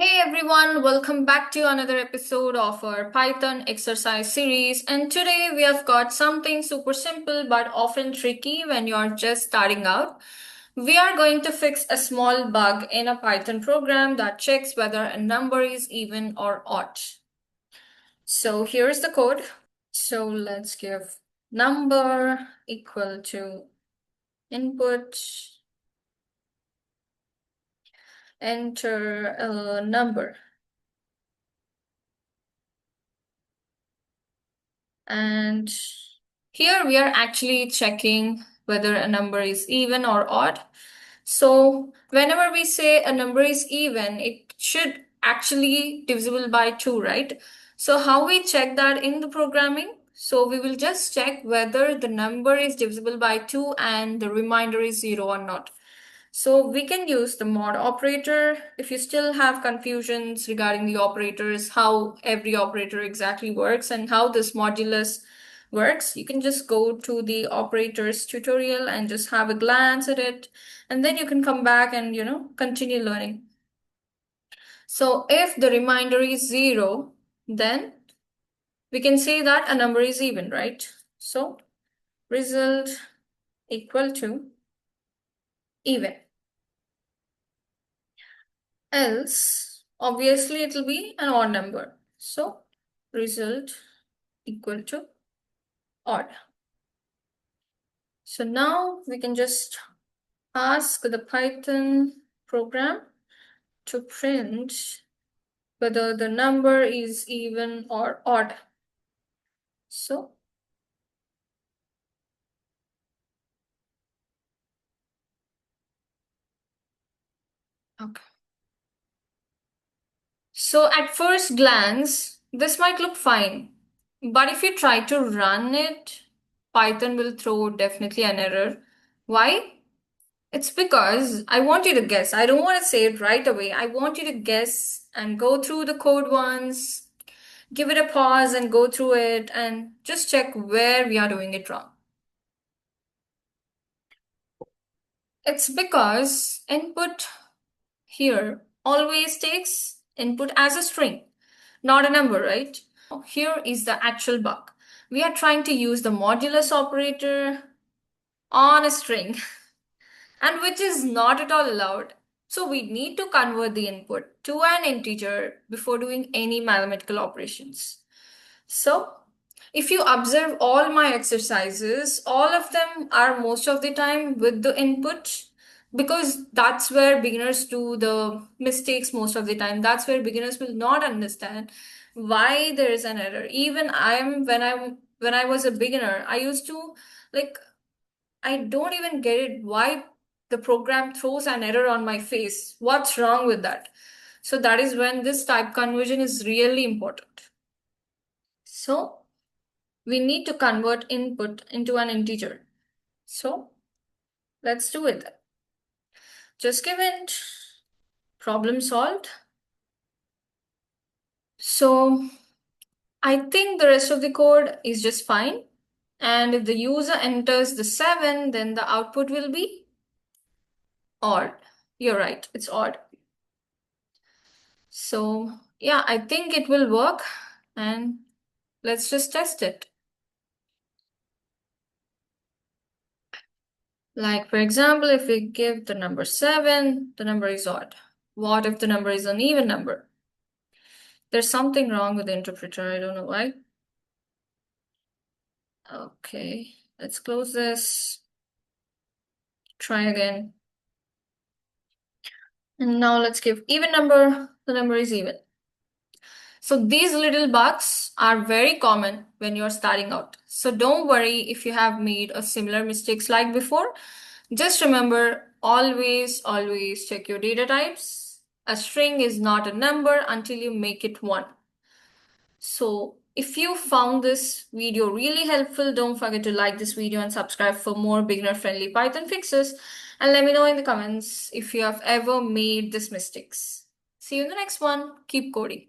Hey everyone, welcome back to another episode of our Python exercise series. And today we have got something super simple but often tricky when you're just starting out. We are going to fix a small bug in a Python program that checks whether a number is even or odd. So here's the code. So let's give number equal to input, enter a number. And here we are actually checking whether a number is even or odd. So whenever we say a number is even, it should actually divisible by 2, right? So how we check that in the programming? So we will just check whether the number is divisible by 2 and the remainder is 0 or not. So we can use the mod operator. If you still have confusions regarding the operators, how every operator exactly works and how this modulus works, you can just go to the operators tutorial and just have a glance at it. And then you can come back and, continue learning. So if the remainder is 0, then we can say that a number is even, right? So result equal to even. Else, obviously it will be an odd number. So result equal to odd. So now we can just ask the Python program to print whether the number is even or odd. So okay. So at first glance, this might look fine. But if you try to run it, Python will throw definitely an error. Why? It's because I want you to guess. I don't want to say it right away. I want you to guess and go through the code once, give it a pause and go through it and just check where we are doing it wrong. It's because input here always takes input as a string, not a number, right? Here is the actual bug. We are trying to use the modulus operator on a string, and which is not at all allowed. So we need to convert the input to an integer before doing any mathematical operations. So if you observe all my exercises, all of them are most of the time with the input because that's where beginners do the mistakes most of the time. That's where beginners will not understand why there is an error. Even when I was a beginner, I used to like I don't even get it why the program throws an error on my face. What's wrong with that? So that is when this type conversion is really important. So we need to convert input into an integer. So let's do it. Just give it problem solved. So I think the rest of the code is just fine. And if the user enters the 7, then the output will be odd. You're right, it's odd. So yeah, I think it will work and let's just test it. Like for example, if we give the number 7, the number is odd. What if the number is an even number? There's something wrong with the interpreter, I don't know why. Okay, let's close this. Try again. And now let's give even number, the number is even. So these little bugs are very common when you're starting out. So don't worry if you have made a similar mistakes like before. Just remember, always check your data types. A string is not a number until you make it one. So if you found this video really helpful, don't forget to like this video and subscribe for more beginner-friendly Python fixes. And let me know in the comments if you have ever made these mistakes. See you in the next one. Keep coding.